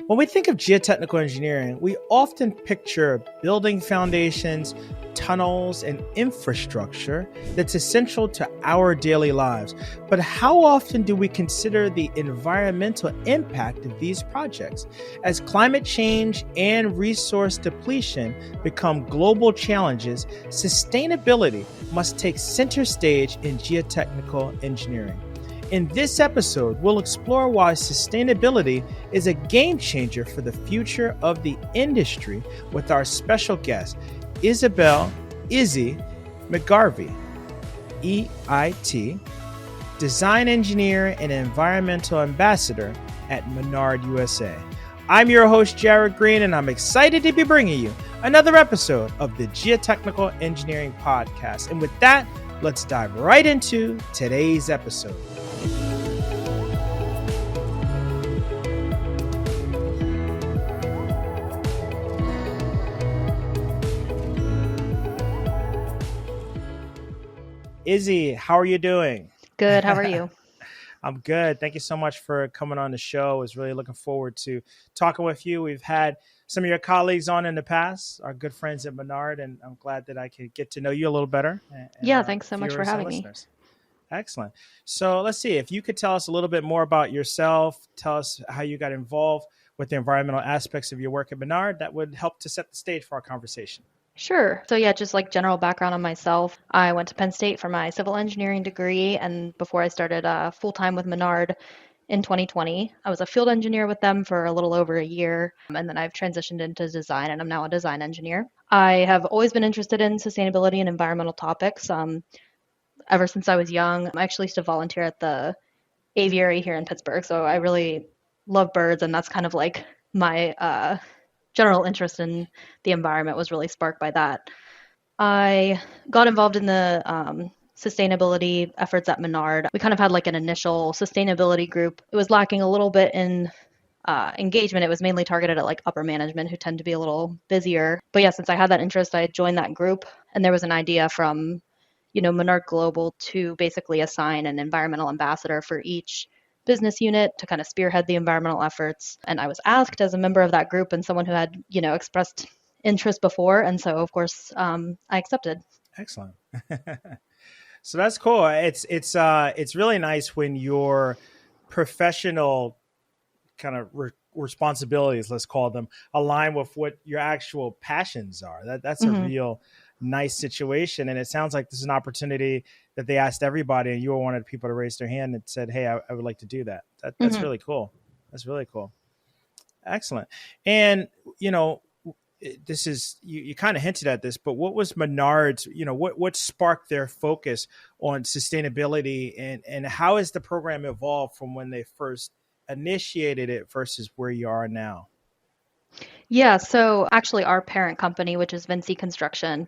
When we think of geotechnical engineering, we often picture building foundations, tunnels, and infrastructure that's essential to our daily lives. But how often do we consider the environmental impact of these projects? As climate change and resource depletion become global challenges, sustainability must take center stage in geotechnical engineering. In this episode, we'll explore why sustainability is a game changer for the future of the industry with our special guest, Izabelle McGarvey, EIT, design engineer and environmental ambassador at Menard USA. I'm your host, Jared Green, and I'm excited to be bringing you another episode of the Geotechnical Engineering Podcast. And with that, let's dive right into today's episode. Izzy, how are you doing? Good. How are you? I'm good. Thank you so much for coming on the show. I was really looking forward to talking with you. We've had some of your colleagues on in the past, our good friends at Menard, and I'm glad that I could get to know you a little better. Yeah, thanks so much for having me. Excellent. So let's see, if you could tell us a little bit more about yourself, tell us how you got involved with the environmental aspects of your work at Menard, that would help to set the stage for our conversation. Sure. So yeah, just like general background on myself, I went to Penn State for my civil engineering degree. And before I started full-time with Menard in 2020, I was a field engineer with them for a little over a year. And then I've transitioned into design, and I'm now a design engineer. I have always been interested in sustainability and environmental topics. Ever since I was young, I actually used to volunteer at the aviary here in Pittsburgh. So I really love birds, and that's kind of like my general interest in the environment was really sparked by that. I got involved in the sustainability efforts at Menard. We kind of had like an initial sustainability group. It was lacking a little bit in engagement. It was mainly targeted at like upper management who tend to be a little busier. But yeah, since I had that interest, I joined that group, and there was an idea from, Menard Global to basically assign an environmental ambassador for each business unit to kind of spearhead the environmental efforts. And I was asked as a member of that group and someone who had, expressed interest before. And so, of course, I accepted. Excellent. So that's cool. It's really nice when your professional kind of responsibilities, let's call them, align with what your actual passions are. That's a real nice situation. And it sounds like this is an opportunity that they asked everybody, and you were one of the people to raise their hand and said, hey, I would like to do that. That's really cool. That's really cool. Excellent. And, this is, you kind of hinted at this, but what was Menard's, what sparked their focus on sustainability, and how has the program evolved from when they first initiated it versus where you are now? Yeah, so actually our parent company, which is Vinci Construction,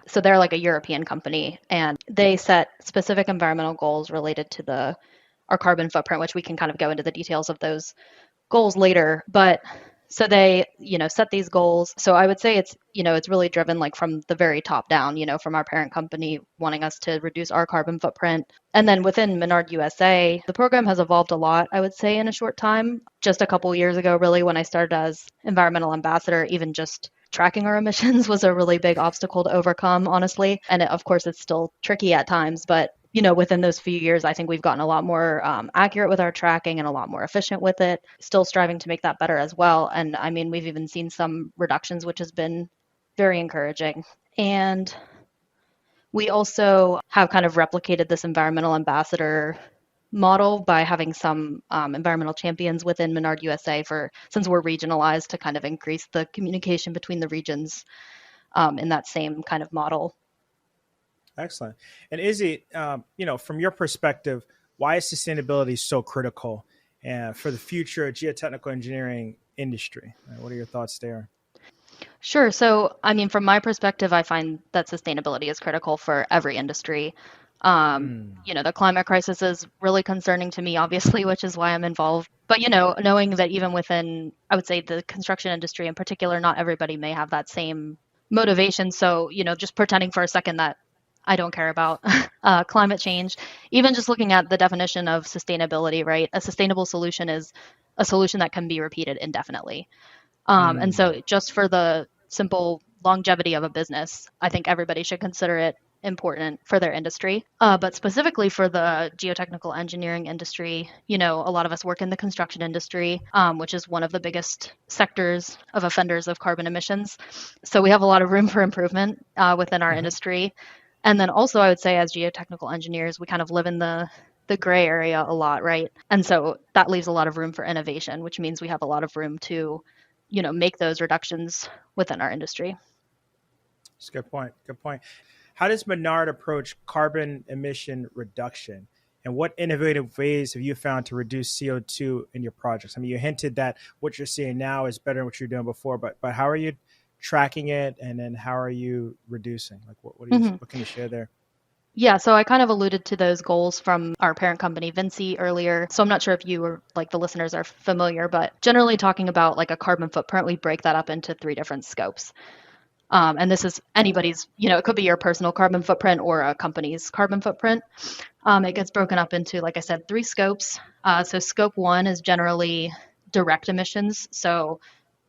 so they're like a European company, and they set specific environmental goals related to our carbon footprint, which we can kind of go into the details of those goals later. But so they, set these goals. So I would say it's really driven like from the very top down, from our parent company wanting us to reduce our carbon footprint. And then within Menard USA, the program has evolved a lot, I would say, in a short time. Just a couple years ago, really, when I started as environmental ambassador, even just tracking our emissions was a really big obstacle to overcome, honestly. And of course, it's still tricky at times, but within those few years, I think we've gotten a lot more accurate with our tracking and a lot more efficient with it, still striving to make that better as well. And I mean, we've even seen some reductions, which has been very encouraging. And we also have kind of replicated this environmental ambassador model by having some environmental champions within Menard USA since we're regionalized, to kind of increase the communication between the regions in that same kind of model. Excellent. And Izzy, from your perspective, why is sustainability so critical for the future of geotechnical engineering industry? What are your thoughts there? Sure. So, I mean, from my perspective, I find that sustainability is critical for every industry. The climate crisis is really concerning to me, obviously, which is why I'm involved. But, knowing that even within, I would say, the construction industry in particular, not everybody may have that same motivation. So, just pretending for a second that I don't care about climate change. Even just looking at the definition of sustainability, right? A sustainable solution is a solution that can be repeated indefinitely. And Mm. so just for the simple longevity of a business, I think everybody should consider it important for their industry. But specifically for the geotechnical engineering industry, a lot of us work in the construction industry, which is one of the biggest sectors of offenders of carbon emissions. So we have a lot of room for improvement within our Hmm. industry. And then also, I would say, as geotechnical engineers, we kind of live in the gray area a lot, right? And so that leaves a lot of room for innovation, which means we have a lot of room to, make those reductions within our industry. That's a good point. Good point. How does Menard approach carbon emission reduction? And what innovative ways have you found to reduce CO2 in your projects? I mean, you hinted that what you're seeing now is better than what you were doing before, but how are you tracking it, and then how are you reducing? Like, Mhm. what can you share there? Yeah, so I kind of alluded to those goals from our parent company, Vinci, earlier. So I'm not sure if you or like the listeners are familiar, but generally talking about like a carbon footprint, we break that up into three different scopes. And this is anybody's, it could be your personal carbon footprint or a company's carbon footprint. It gets broken up into, like I said, three scopes. So scope one is generally direct emissions. So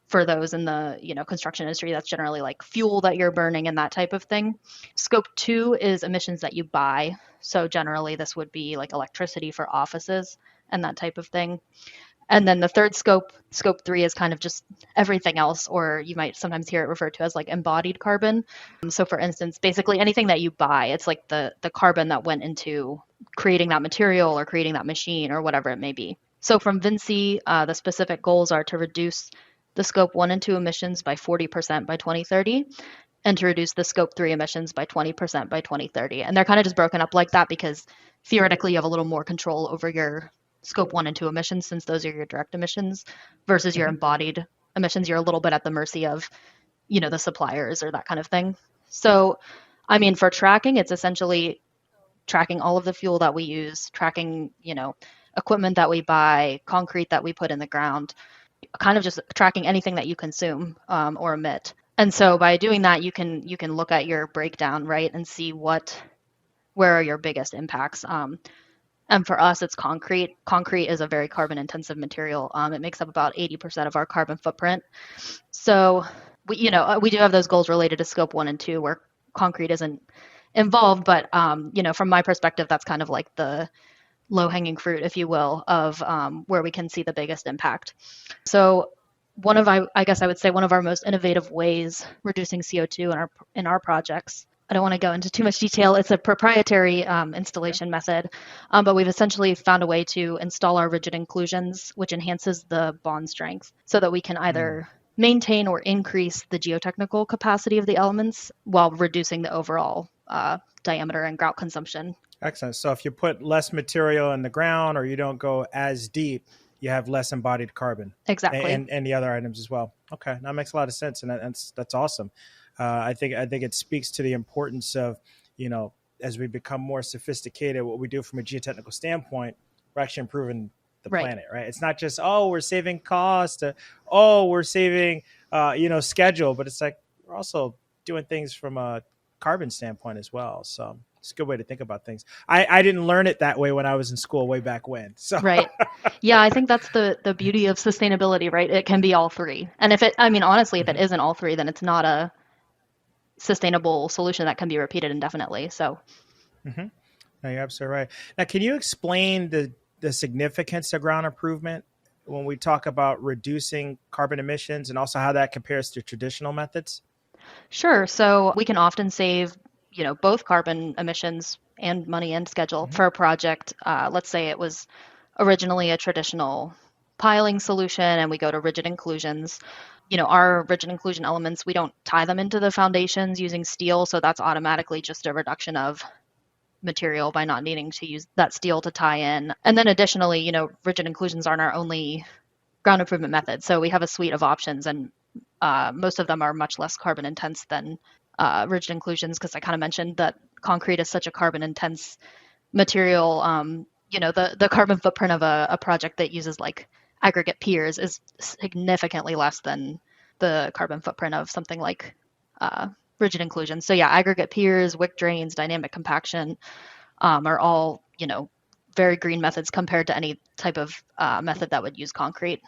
for those in the construction industry, that's generally like fuel that you're burning and that type of thing. Scope two is emissions that you buy. So generally this would be like electricity for offices and that type of thing. And then the third scope, scope three, is kind of just everything else, or you might sometimes hear it referred to as like embodied carbon. So for instance, basically anything that you buy, it's like the carbon that went into creating that material or creating that machine or whatever it may be. So from Vinci, the specific goals are to reduce the scope one and two emissions by 40% by 2030, and to reduce the scope three emissions by 20% by 2030. And they're kind of just broken up like that because theoretically you have a little more control over your scope one and two emissions, since those are your direct emissions, versus your Hmm. embodied emissions. You're a little bit at the mercy of, the suppliers or that kind of thing. So, I mean, for tracking, it's essentially tracking all of the fuel that we use, tracking, equipment that we buy, concrete that we put in the ground, kind of just tracking anything that you consume or emit. And so by doing that, you can look at your breakdown, right, and see where are your biggest impacts. And for us, it's concrete. Concrete is a very carbon intensive material. It makes up about 80% of our carbon footprint. So we do have those goals related to scope one and two where concrete isn't involved. But, from my perspective, that's kind of like the low hanging fruit, if you will, of where we can see the biggest impact. So I guess I would say one of our most innovative ways reducing CO2 in our projects. I don't want to go into too much detail. It's a proprietary Okay. installation method, but we've essentially found a way to install our rigid inclusions, which enhances the bond strength so that we can Mm. either maintain or increase the geotechnical capacity of the elements while reducing the overall diameter and grout consumption. Excellent. So if you put less material in the ground or you don't go as deep, you have less embodied carbon, Exactly. and the other items as well. Okay, that makes a lot of sense, and that's awesome. I think it speaks to the importance of, you know as we become more sophisticated, what we do from a geotechnical standpoint, we're actually improving the Right. planet, right? It's not just, oh, we're saving cost, oh, we're saving schedule, but it's like we're also doing things from a carbon standpoint as well. So it's a good way to think about things. I didn't learn it that way when I was in school way back when. So Right. Yeah, I think that's the beauty of sustainability, right? It can be all three. And I mean, honestly, if it mhm, isn't all three, then it's not a sustainable solution that can be repeated indefinitely. So, mhm. No, you're absolutely right. Now, can you explain the significance of ground improvement when we talk about reducing carbon emissions, and also how that compares to traditional methods? sure. So, we can often save, both carbon emissions and money and schedule Hmm. for a project. Let's say it was originally a traditional piling solution and we go to rigid inclusions. Our rigid inclusion elements, we don't tie them into the foundations using steel, so that's automatically just a reduction of material by not needing to use that steel to tie in. And then additionally, rigid inclusions aren't our only ground improvement method. So we have a suite of options, and most of them are much less carbon intense than rigid inclusions, because I kind of mentioned that concrete is such a carbon intense material. The carbon footprint of a project that uses like aggregate piers is significantly less than the carbon footprint of something like uh, rigid inclusion. So yeah, aggregate piers, wick drains, dynamic compaction are all, very green methods compared to any type of method that would use concrete.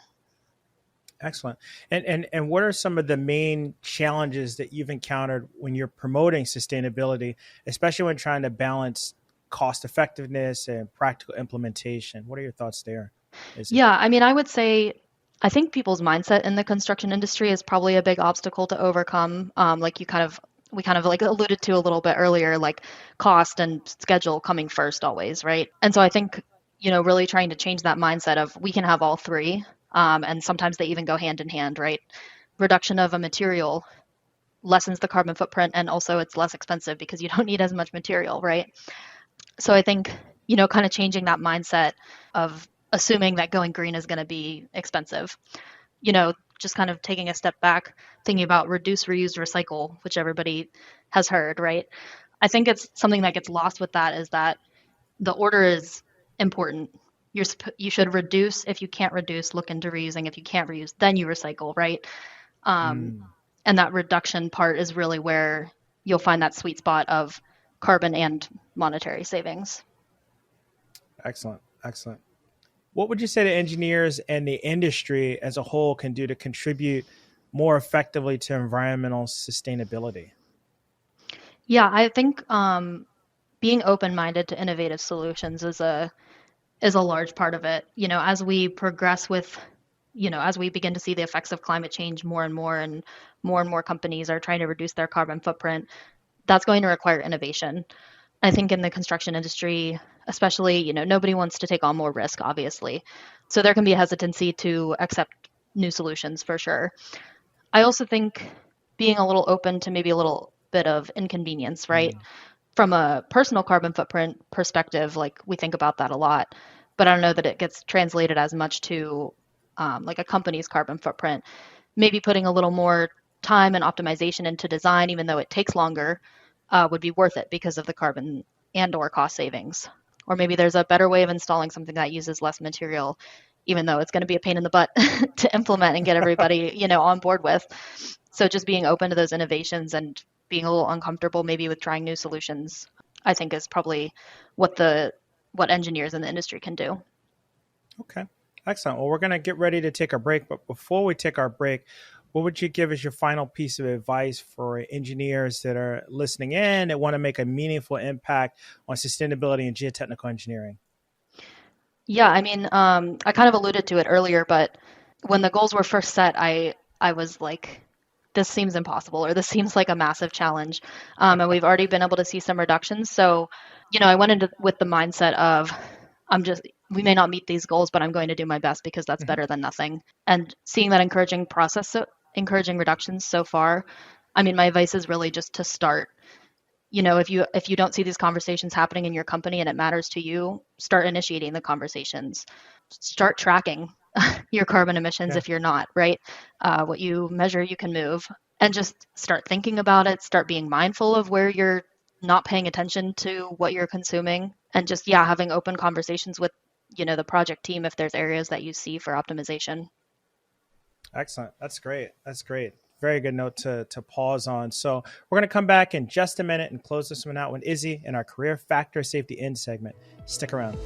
Excellent. And what are some of the main challenges that you've encountered when you're promoting sustainability, especially when trying to balance cost effectiveness and practical implementation? What are your thoughts there? Is it? Yeah, I mean, I would say I think people's mindset in the construction industry is probably a big obstacle to overcome. Like we kind of like alluded to a little bit earlier, like cost and schedule coming first always, right? And so I think, really trying to change that mindset of we can have all three, and sometimes they even go hand in hand, right? Reduction of a material lessens the carbon footprint, and also it's less expensive because you don't need as much material, right? So I think, kind of changing that mindset of assuming that going green is going to be expensive, just kind of taking a step back, thinking about reduce, reuse, recycle, which everybody has heard, right? I think it's something that gets lost with that is that the order is important. You should reduce. If you can't reduce, look into reusing. If you can't reuse, then you recycle, right? Um, Mm, and that reduction part is really where you'll find that sweet spot of carbon and monetary savings. excellent. Excellent. What would you say the engineers and the industry as a whole can do to contribute more effectively to environmental sustainability? Yeah, I think being open-minded to innovative solutions is a large part of it. As we progress with, as we begin to see the effects of climate change more and more companies are trying to reduce their carbon footprint, that's going to require innovation. I think in the construction industry, especially, nobody wants to take on more risk, obviously. So there can be a hesitancy to accept new solutions for sure. I also think being a little open to maybe a little bit of inconvenience, right? Mm, From a personal carbon footprint perspective, like we think about that a lot, but I don't know that it gets translated as much to like a company's carbon footprint. Maybe putting a little more time and optimization into design, even though it takes longer, would be worth it because of the carbon and or cost savings. Or maybe there's a better way of installing something that uses less material, even though it's going to be a pain in the butt to implement and get everybody, on board with. So just being open to those innovations and being a little uncomfortable maybe with trying new solutions, I think is probably what the what engineers in the industry can do. okay. Excellent. Well, we're going to get ready to take a break. But before we take our break, what would you give as your final piece of advice for engineers that are listening in that want to make a meaningful impact on sustainability and geotechnical engineering? Yeah, I mean, I kind of alluded to it earlier, but when the goals were first set, I was like, this seems impossible, or this seems like a massive challenge. And we've already been able to see some reductions. So, I went into with the mindset of, we may not meet these goals, but I'm going to do my best because that's Mhm. better than nothing. And seeing that encouraging process, encouraging reductions so far, I mean, my advice is really just to start. If you don't see these conversations happening in your company and it matters to you, start initiating the conversations. Start tracking your carbon emissions Yeah. if you're not, right? What you measure, you can move. And just start thinking about it, start being mindful of where you're not paying attention to what you're consuming, and just, yeah, having open conversations with, the project team if there's areas that you see for optimization. Excellent. That's great. That's great. Very good note to pause on. So we're going to come back in just a minute and close this one out with Izzy in our career factor safety in segment. Stick around.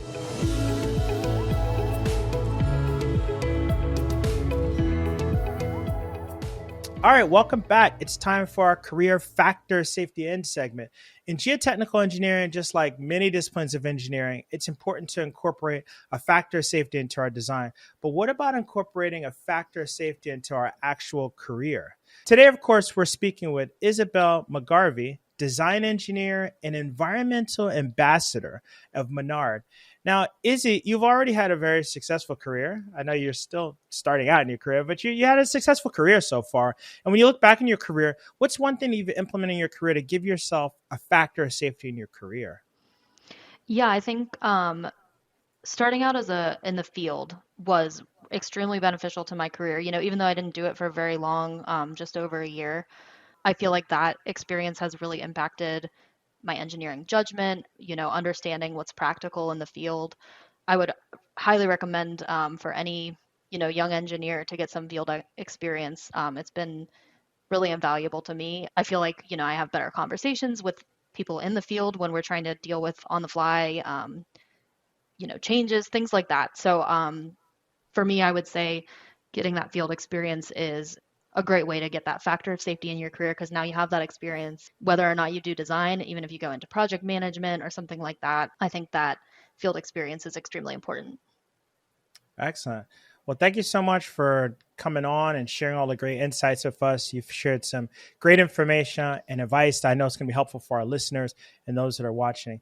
All right, welcome back. It's time for our career factor safety end segment. In geotechnical engineering, just like many disciplines of engineering, it's important to incorporate a factor of safety into our design. But what about incorporating a factor of safety into our actual career? Today, of course, we're speaking with Izabelle McGarvey, design engineer and environmental ambassador of Menard. Now, Izzy, you've already had a very successful career. I know you're still starting out in your career, but you had a successful career so far. And when you look back in your career, what's one thing you've implemented in your career to give yourself a factor of safety in your career? Yeah, I think starting out as a in the field was extremely beneficial to my career. Even though I didn't do it for very long, just over a year, I feel like that experience has really impacted my engineering judgment, understanding what's practical in the field. I would highly recommend for any, young engineer to get some field experience. It's been really invaluable to me. I feel like, I have better conversations with people in the field when we're trying to deal with on the fly changes, things like that. So for me, I would say getting that field experience is a great way to get that factor of safety in your career, because now you have that experience, whether or not you do design, even if you go into project management or something like that. I think that field experience is extremely important. Excellent. Well, thank you so much for coming on and sharing all the great insights with us. You've shared some great information and advice that I know is going to be helpful for our listeners and those that are watching.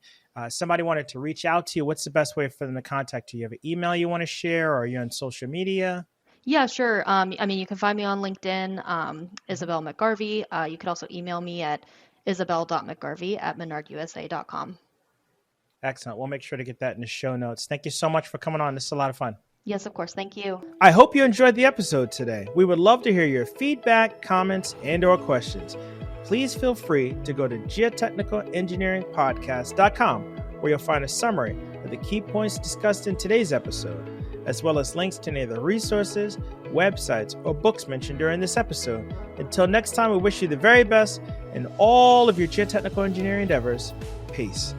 Somebody wanted to reach out to you. What's the best way for them to contact you? You have an email you want to share, or are you on social media? Yeah, sure. You can find me on LinkedIn, Izabelle McGarvey. You could also email me at isabelle.mcgarvey@menardusa.com. Excellent. We'll make sure to get that in the show notes. Thank you so much for coming on. This is a lot of fun. Yes, of course. Thank you. I hope you enjoyed the episode today. We would love to hear your feedback, comments, and/or questions. Please feel free to go to geotechnicalengineeringpodcast.com, where you'll find a summary of the key points discussed in today's episode, as well as links to any of the resources, websites, or books mentioned during this episode. Until next time, we wish you the very best in all of your geotechnical engineering endeavors. Peace.